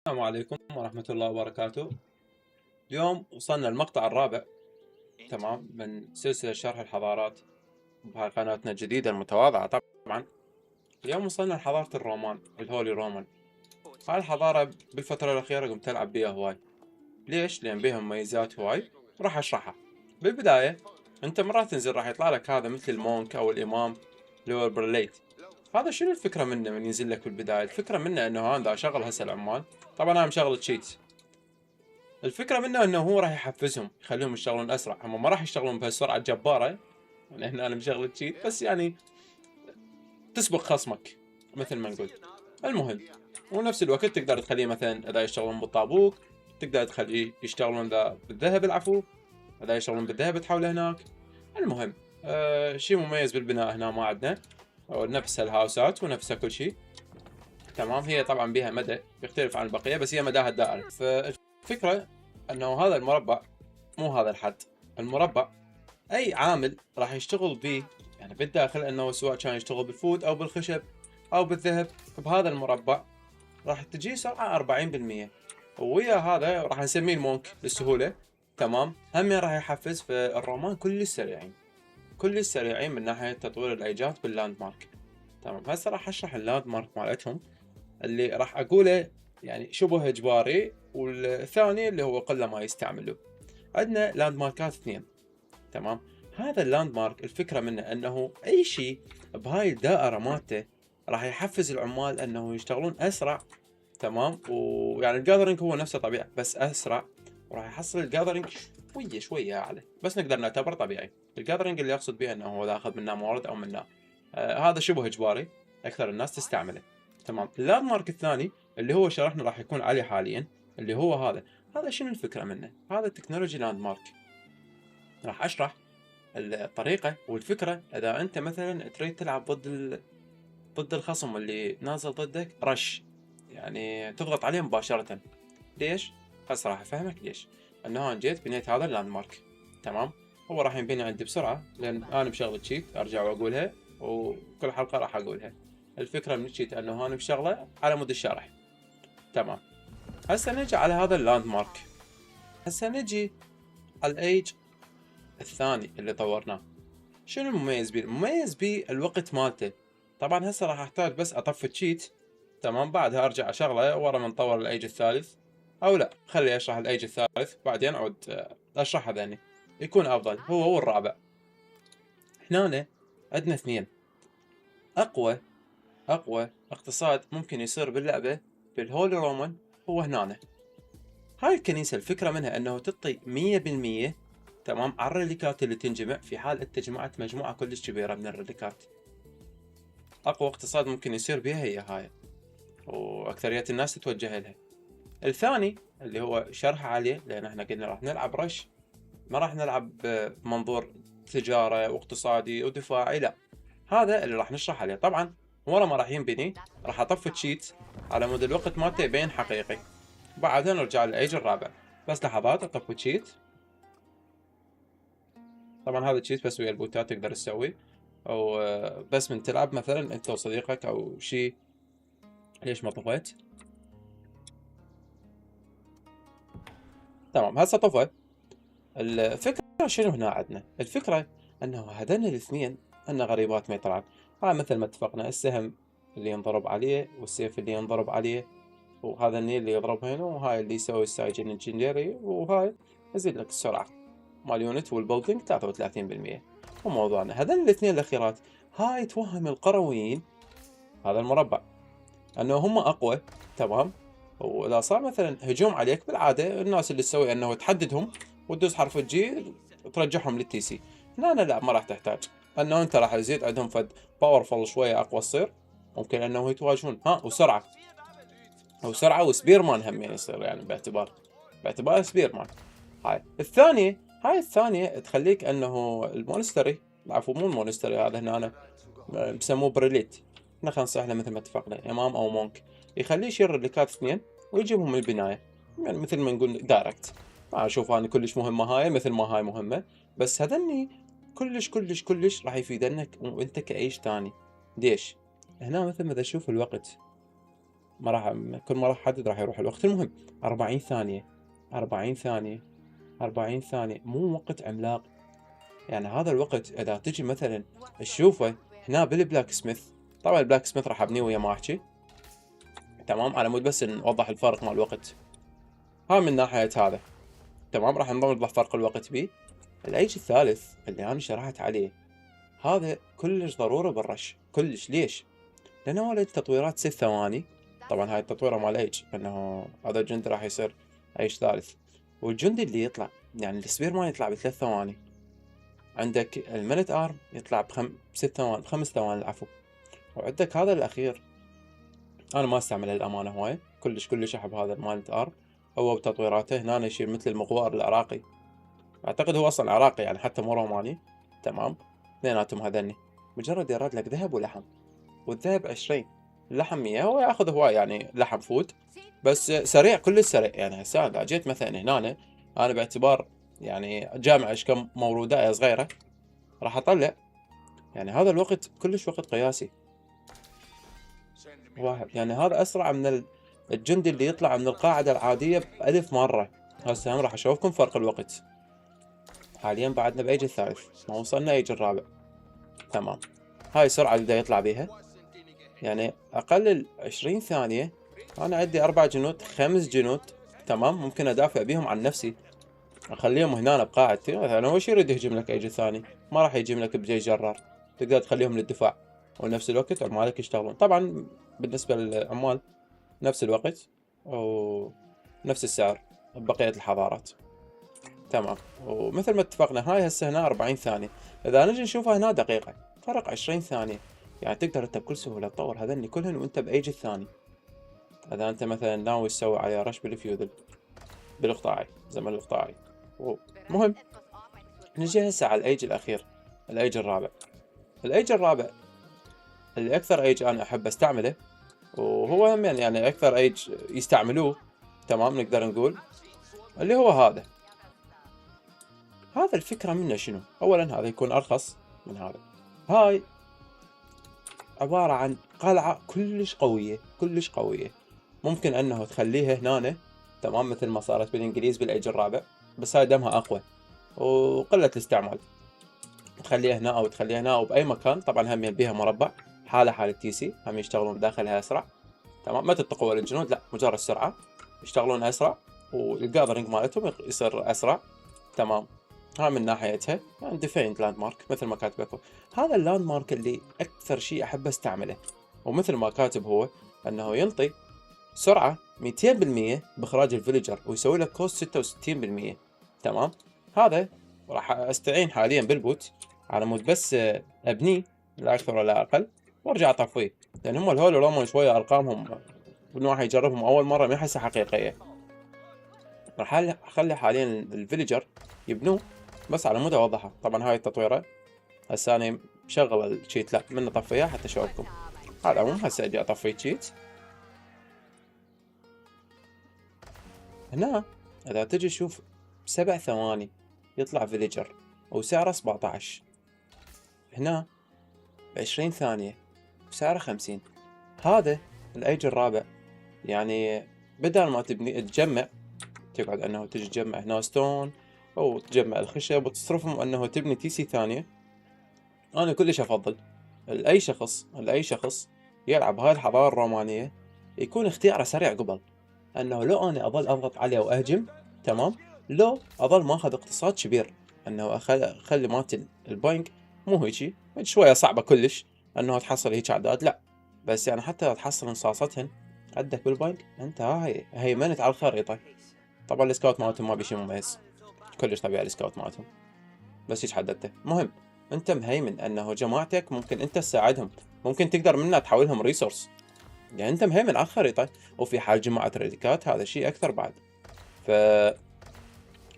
السلام عليكم ورحمة الله وبركاته. اليوم وصلنا المقطع الرابع تمام من سلسلة شرح الحضارات بهاي قناتنا الجديدة المتواضعة. طبعا اليوم وصلنا لحضارة الرومان، الهولي رومان. هاي الحضارة بالفترة الأخيرة قمت ألعب بيها هواي. ليش؟ لأن بيها مميزات هواي راح أشرحها. بالبداية أنت مرات تنزل راح يطلع لك هذا مثل المونك أو الإمام اللي هو البرليت. هذا شنو الفكرة منه من ينزل لك بالبداية؟ الفكرة منه أنه هذا أشغل هسه العمال. طبعا أنا مشغل تشيت. الفكرة منه انه هو راح يحفزهم يخليهم يشتغلون اسرع، هم ما راح يشتغلون بهالسرعة الجبارة. يعني هنا انا مشغل تشيت بس يعني تسبق خصمك مثل ما نقول. المهم ونفس الوقت تقدر تخليه مثلا اذا يشتغلون بالطابوق تقدر تخليه يشتغلون ذا بالذهب العفو، اذا يشتغلون بالذهب تحوله هناك. المهم شيء مميز بالبناء هنا ما عندنا، نفس الهاوسات ونفسها كل شيء تمام. هي طبعا بها مدى يختلف عن البقية بس هي مداها الدائري. فالفكرة انه هذا المربع مو هذا الحد، المربع اي عامل راح يشتغل به يعني بالداخل، انه سواء كان يشتغل بالفود او بالخشب او بالذهب بهذا المربع راح تجي سرعة 40%. ويا هذا راح نسميه المونك للسهولة تمام. هم راح يحفز في الرومان كل السريعين، كل السريعين من ناحية تطوير الايجات باللاند مارك تمام. هسه راح اشرح اللاند مارك مالتهم اللي راح اقوله يعني شبه اجباري، والثاني اللي هو قله ما يستعمله. عندنا لاند ماركات اثنين تمام. هذا اللاند مارك الفكره منه انه اي شيء بهاي الدائره مالته راح يحفز العمال انه يشتغلون اسرع تمام. ويعني الجاذرينج هو نفسه طبيعي بس اسرع، وراح يحصل الجاذرينج شويه اعلى بس نقدر نعتبره طبيعي. الجاذرينج اللي يقصد به انه هو ياخذ منه موارد او منه هذا شبه اجباري اكثر الناس تستعمله تمام. اللاند مارك الثاني اللي هو شرحنا راح يكون عليه حاليا اللي هو هذا شنو الفكره منه؟ هذا تكنولوجي لاند مارك. راح اشرح الطريقة والفكرة. إذا أنت مثلا تريد تلعب ضد الخصم اللي نازل ضدك رش، يعني تضغط عليه مباشرة. ليش؟ هسه راح أفهمك ليش. إنه أنا جيت بنيت هذا اللاند مارك تمام. هو راح ينبني عندي بسرعة لأن أنا مشغل تشيت، أرجع وأقولها وكل حلقة راح أقولها. الفكرة من التشيت إنه أنا مشغله على مود الشرح تمام. هسه نجي على هذا اللاند مارك. هسه نجي على الأيج الثاني اللي طورناه. شنو المميز بيه؟ المميز بيه الوقت مالته. طبعا هسه راح احتاج بس اطفي الشيت تمام، بعدها ارجع اشغله ورا ما نطور الايج الثالث. او لا خلي اشرح الايج الثالث بعدين اعود اشرح هذاني يكون افضل، هو الرابع. هنا عندنا اثنين. اقوى اقتصاد ممكن يصير باللعبة بالهولي رومان هو هنا. هاي الكنيسة الفكرة منها انه تعطي 100% تمام على الريليكات اللي تنجمع في حال انت جمعت مجموعة كلش كبيرة من الريليكات. اقوى اقتصاد ممكن يصير بها هي هاي، واكثرية الناس تتوجه لها. الثاني اللي هو شرح عليه لان احنا قلنا راح نلعب رش، ما راح نلعب بمنظور تجارة واقتصادي ودفاعي، لا هذا اللي راح نشرح عليه. طبعا ورا ما راح ينبني راح اطفي تشيت على مود الوقت مالته يبين حقيقي، بعدها نرجع للايج الرابع. بس لحظات اطفي تشيت. طبعا هذا تشيت بس ويا البوتات تقدر تسوي، او بس من تلعب مثلا انت وصديقك او شيء. ليش ما طفيت؟ تمام هسه طفى. الفكرة شنو هنا عندنا؟ الفكرة انه هذين الاثنين ان غريبات ما يطلعن. هاي مثل ما اتفقنا السهم اللي ينضرب عليه والسيف اللي ينضرب عليه، وهذا النيل اللي يضرب هنا، وهاي اللي يسوي السايجن الجندري، وهاي يزيد لك السرعة مال يونت والبولدنج 33%. وموضوعنا هذين الاثنين الاخيرات هاي توهم القرويين هذا المربع انه هم اقوى تمام. واذا صار مثلا هجوم عليك بالعاده الناس اللي تسوي انه تحددهم وتدوس حرف الجي ترجعهم للتي سي. هنا لا ما راح تحتاج، انه انت راح يزيد عندهم فد باورفل شويه اقوى تصير، ممكن انه يتواجهون وسرعه. وسرعه وسبيرمان هم يعني يصير يعني باعتبار سبيرمان. هاي الثانيه تخليك انه المونستري، العفو مو المونستري هذا هنا أنا بسموه بريليت. احنا خلينا نصيح له مثل ما اتفقنا امام او مونك، يخليه يشيل ريليكات اثنين ويجيبهم من البنايه. يعني مثل ما نقول دايركت. ما اشوف انا كلش مهمه هاي مثل ما هاي مهمه، بس هذني كلش راح يفيدنك وانت كايش ثاني. ليش؟ هنا مثل ما تشوف الوقت ما راح كل ما راح احدد راح يروح الوقت. المهم 40 ثانية 40 ثانية 40 ثانية، مو وقت عملاق. يعني هذا الوقت اذا تجي مثلا تشوفه هنا بالبلاك سميث، طبعا البلاك سميث راح ابنيه ويا ما احكي، تمام، على مود بس نوضح الفرق مال الوقت. ها من ناحية هذا، تمام، راح نوضح فرق الوقت بيه. الايج الثالث اللي انا شرحت عليه هذا كلش ضروري بالرش، كلش. ليش؟ لانه هو التطويرات 6 ثواني. طبعا هاي التطويره مال ايج، انه هذا الجندي راح يصير ايج ثالث. والجندي اللي يطلع يعني السبير مان يطلع ب3 ثواني، عندك المنت ارم يطلع ب6 ثواني، ب5 ثواني العفو. وعندك هذا الاخير انا ما استعمله للامانه هواي، كلش احب هذا المالت ارم. هو بتطويراته هنا يشيل مثل المغوار العراقي، اعتقد هو اصلا عراقي يعني حتى مو روماني، تمام. اثنيناتهم هذني مجرد يراد لك ذهب ولحم، والذهب 20، اللحم 100. هو ياخذ هواي يعني لحم فود، بس سريع، كلش سريع. يعني هسه اذا جيت مثلا هنا انا باعتبار يعني جامعة ايش كم مولودايه صغيره، راح اطلع يعني هذا الوقت كلش وقت قياسي واحد. يعني هذا اسرع من الجندي اللي يطلع من القاعده العاديه ب1000 مره. هسه هم راح اشوفكم فرق الوقت. حاليا بعدنا بايج الثالث، ما وصلنا ايج الرابع، تمام. هاي السرعه اللي دا يطلع بيها يعني اقل 20 ثانيه. انا عندي 4 جنود 5 جنود، تمام، ممكن ادافع بيهم عن نفسي، اخليهم هنا بقاعدتي. مثلا هو شو يريد يهجم لك ايج ثاني، ما راح يهجم لك بجيش جرار، تقدر تخليهم للدفاع ونفس الوقت عمالك يشتغلون. طبعا بالنسبه للعمال نفس الوقت ونفس السعر ببقيه الحضارات، تمام. ومثل ما اتفقنا هاي هسه هنا 40 ثانيه، اذا نجي نشوفها هنا دقيقه، فرق 20 ثانيه. يعني تقدر انت بكل سهوله تطور هذني كلهن وانت بايج الثاني. اذا انت مثلا ناوي تسوي عليه رش بالفيودل بالاقطاعي، زمن الاقطاعي. مهم نجي هسه على الايج الاخير، الايج الرابع. الايج الرابع اللي اكثر ايج انا احب استعمله، وهو هم يعني اكثر ايج يستعملوه، تمام، نقدر نقول اللي هو هذا الفكرة منه شنو؟ اولا هذا يكون ارخص من هذا. هاي عبارة عن قلعة كلش قوية، كلش قوية. ممكن انه تخليها هنا، تمام، مثل ما صارت بالانجليز بالايج الرابع، بس هاي دمها اقوى وقلة الاستعمال. تخليها هنا او تخليها هنا او باي مكان. طبعا هم بيها مربع، حالة تي سي، هم يشتغلون بداخلها اسرع، تمام. ما تتقوى الجنود، لا، مجرد سرعة، يشتغلون اسرع، والجاذرينج مالتهم يصير اسرع، تمام. ها من ناحيتها يعني ديفيند لاند مارك مثل ما كاتب لكم. هذا اللاند مارك اللي اكثر شيء احب استعمله، ومثل ما كاتب هو انه ينطي سرعة 200% باخراج الفيليجر، ويسوي لك كوست 66%، تمام. هذا راح استعين حاليا بالبوت على مود بس ابنيه لا اكثر ولا اقل، وارجع اطفيه. لان هم الهول رومان شويه ارقامهم من واحد يجربهم اول مره ما يحسها حقيقيه. راح اخلي حاليا الفيليجر يبنوه بس على مود اوضحها. طبعا هاي التطويره هسه انا مشغل الشيت، لا من اطفيها حتى اشوفكم. على العموم هسه اجي اطفي الشيت. هنا اذا تجي تشوف 7 ثواني يطلع فيليجر وسعره 17، هنا 20 ثانية وسعره 50. هذا الايج الرابع. يعني بدل ما تبني تجمع، تقعد انه تجي تجمع هنا ستون او تجمع الخشب وتصرفهم انه تبني تي سي ثانية، انا كلش افضل لاي شخص يلعب هاي الحضارة الرومانية يكون اختياره سريع قبل، انه لو انا اظل اضغط عليه واهجم، تمام، لو اظل ماخذ اقتصاد كبير، انه اخلي مالت البنك مو هيجي شويه صعبه كلش انه تحصل هيك اعداد، لا، بس يعني حتى تحصل انصاصتهن عندك بالبنك انت هاي هيمنت على الخريطه. طبعا السكاوت مالتهم ما بيشي مميز، كلش طبيعي السكاوت مالتهم، بس هيك حددته. مهم انت مهيمن انه جماعتك ممكن انت تساعدهم، ممكن تقدر منها تحولهم ريسورس، يعني انت مهيمن على الخريطة. وفي حال جماعة ريديكات هذا شيء اكثر بعد. ف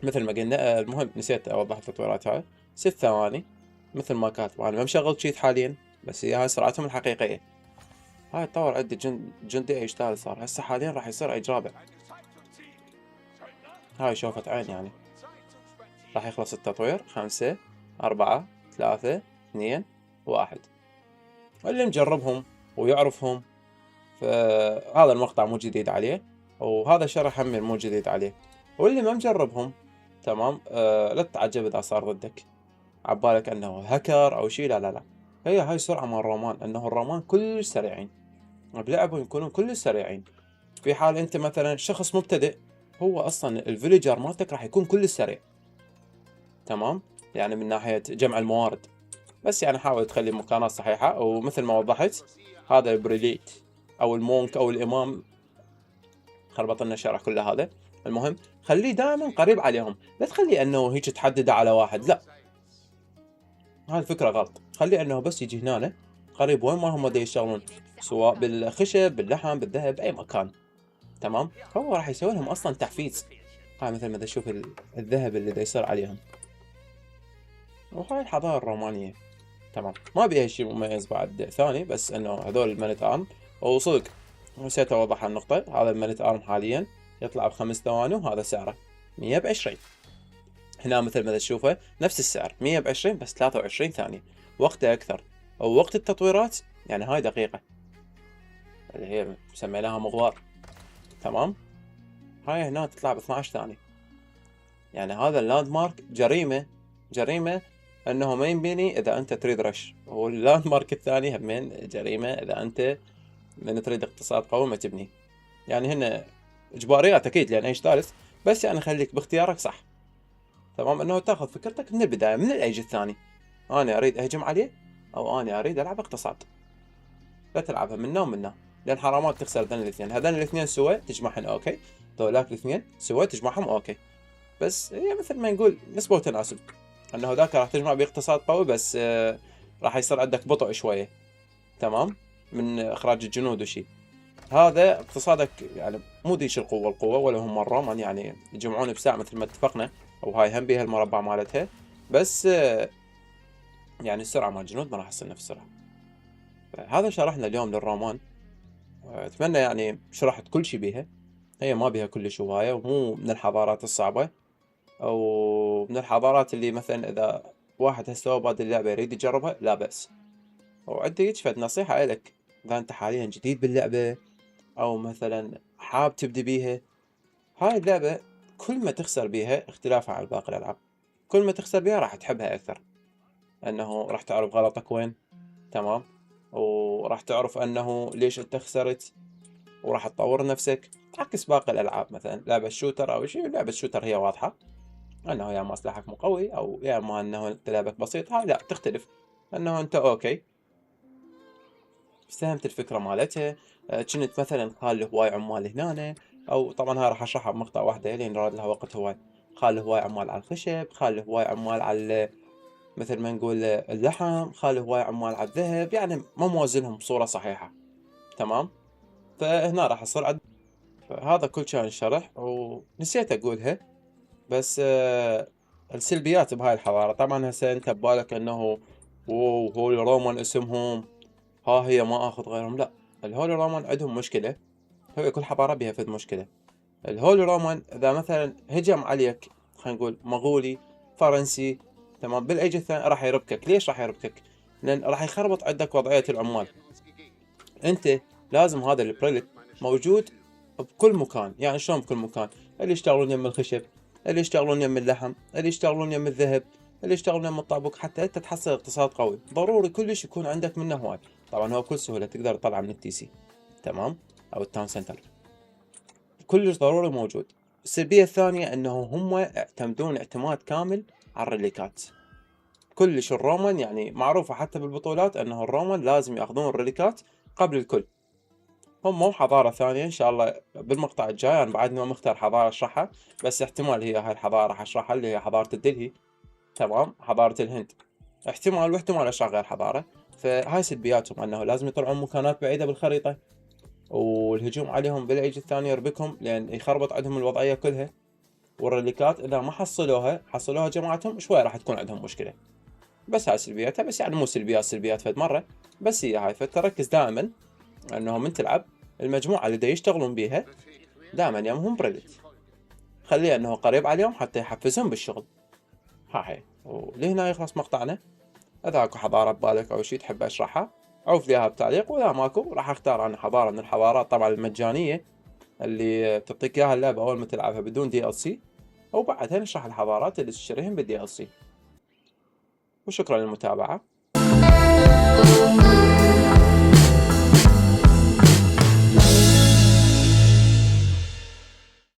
مثل ما قلنا المهم نسيت اوضح التطويرات هاي 6 ثواني مثل ما كاتب. انا ما مشغل شيت حاليا، بس هي هاي سرعتهم الحقيقية. هاي تطور عندي جندي ايج ثالث صار، هسه حاليا راح يصير ايج رابع. هاي شوفت عين يعني. راح يخلص التطوير 5 4 3 2 1. واللي مجربهم ويعرفهم فهذا المقطع مو جديد عليه، وهذا الشرح هم مو جديد عليه. واللي ما مجربهم تمام لا تتعجب اذا صار ضدك عبالك انه هكر او شيء، لا لا لا، هي هاي سرعة مال الرومان، انه الرومان كلش سريعين بلعبهم، يكونون كلش سريعين. في حال انت مثلا شخص مبتدئ، هو اصلا الفيليجر مالتك راح يكون كلش سريع تمام، يعني من ناحية جمع الموارد. بس يعني حاول تخلي مكانات صحيحة، ومثل ما وضحت هذا البريليت او المونك او الامام، خربط لنا الشرح كله هذا. المهم خليه دائما قريب عليهم، لا تخليه انه هيك تحدده على واحد، لا، هاي الفكرة غلط. خليه انه بس يجي هنا قريب وين ما هم دا يشتغلون، سواء بالخشب باللحم بالذهب اي مكان تمام. هو راح يسوي لهم اصلا تحفيز. هاي مثل ما تشوف الذهب اللي دا يصير عليهم، وهاي الحضارة الرومانية تمام. ما بيها شيء مميز بعد ثاني، بس انه هذول المانت ارم. وصدق نسيت اوضح النقطة، هذا المانت ارم حاليا يطلع ب5 ثواني، وهذا سعره 120. هنا مثل ما تشوفه نفس السعر 120، بس 23 ثانية، وقته اكثر. ووقت التطويرات يعني هاي دقيقة اللي هي سميناها مغوار تمام، هاي هنا تطلع ب12 ثانية. يعني هذا اللاند مارك جريمة انه ما ينبني اذا انت تريد رش، واللاند مارك الثاني همين جريمة اذا انت من تريد اقتصاد قوي ما تبني. يعني هن اجباريات اكيد لان ايش ثالث، بس يعني خليك باختيارك صح تمام، انه تاخذ فكرتك من البداية من الايج الثاني. انا اريد اهجم عليه او انا اريد العب اقتصاد، لا تلعبها منا ومنا، لان حرامات تخسر هذين الاثنين. هذين الاثنين سوا تجمعهم اوكي، ذولاك الاثنين سوا تجمعهم اوكي، بس هي مثل ما نقول نسبة وتناسب، انه ذاك راح تجمع باقتصاد قوي، بس راح يصير عندك بطء شوية تمام من اخراج الجنود وشي. هذا اقتصادك يعني مو ديش القوة ولا هم الرومان يعني يجمعون بساعة مثل ما اتفقنا، او هاي هم بيها المربع مالتها، بس يعني السرعة مال الجنود ما راح تصير نفس السرعة. هذا شرحنا اليوم للرومان، اتمنى يعني شرحت كل شي بيها. هي ما بيها كلش هواية، ومو من الحضارات الصعبة، او من الحضارات اللي مثلا اذا واحد هسه هو بادئ اللعبة يريد يجربها لا بأس. وعندي فد نصيحة إلك، اذا انت حاليا جديد باللعبة او مثلا حاب تبدي بيها، هاي اللعبة كل ما تخسر بيها اختلافها عن باقي الالعاب، كل ما تخسر بيها راح تحبها اكثر، انه راح تعرف غلطك وين تمام، وراح تعرف انه ليش انت خسرت، وراح تطور نفسك. عكس باقي الالعاب مثلا لعبة شوتر او شيء، لعبة شوتر هي واضحة انه يا ما سلاحك مو قوي او يا ما انه انت لعبك بسيط، هاي لا تختلف، انه انت اوكي فهمت الفكرة مالتها. كنت مثلا خال هواي عمال هنا، او طبعا هاي راح اشرحها بمقطع واحدة لين راد لها وقت هواي. خال هواي عمال على الخشب، خال هواي عمال على مثل ما نقول اللحم، خال هواي عمال على الذهب، يعني ما موازنهم بصورة صحيحة تمام. فهنا راح يصير هذا كل كان شرح ونسيت اقولها، بس السلبيات بهاي الحضارة. طبعا هسه انت ببالك انه اوه هول رومان اسمهم ها هي ما اخذ غيرهم، لا، الهولي رومان عندهم مشكلة. هو كل حضارة بها فد مشكلة. الهولي رومان اذا مثلا هجم عليك خلينا نقول مغولي فرنسي تمام، بالايج الثاني راح يربكك. ليش راح يربكك؟ لان راح يخربط عندك وضعية العمال. انت لازم هذا البريلت موجود بكل مكان. يعني شلون بكل مكان؟ اللي يشتغلون يم الخشب، اللي يشتغلون يم اللحم، اللي يشتغلون يم الذهب، اللي يشتغلون يم الطابق، حتى انت تحصل اقتصاد قوي ضروري كلش يكون عندك منه هواي. طبعا هو بكل سهولة تقدر تطلعه من التي سي تمام، او التاون سنتر، كلش ضروري موجود. السلبية الثانية انه هم يعتمدون اعتماد كامل على الريليكات. كلش الرومان يعني معروفة حتى بالبطولات انه الرومان لازم ياخذون الريليكات قبل الكل. هم مو حضارة ثانية ان شاء الله بالمقطع الجاي، انا بعدني ما مختار حضارة اشرحها، بس احتمال هي هاي الحضارة راح اشرحها اللي هي حضارة الدلهي تمام، حضارة الهند، احتمال واحتمال اشرح غير حضارة. فهاي سلبياتهم انه لازم يطلعون مكانات بعيدة بالخريطة، والهجوم عليهم بالايج الثاني يربكهم لان يخربط عندهم الوضعية كلها. والريليكات اذا ما حصلوها جماعتهم شوي راح تكون عندهم مشكلة. بس هاي سلبياتها، بس يعني مو سلبيات فد مرة، بس هي هاي. فتركز دائما انهم من تلعب المجموعة اللي دا يشتغلون بيها دائما يمهم بريدت، خليه انه قريب عليهم حتى يحفزهم بالشغل. هاي ولهنا يخلص مقطعنا. اذا اكو حضارة ببالك او شي تحب اشرحها عوف لي اياها بتعليق، واذا ماكو راح اختار انا حضارة من الحضارات طبعا المجانية اللي تعطيك اياها اللعبة اول ما تلعبها بدون DLC، وبعدها نشرح الحضارات اللي تشتريهم بالDLC. وشكرا للمتابعة.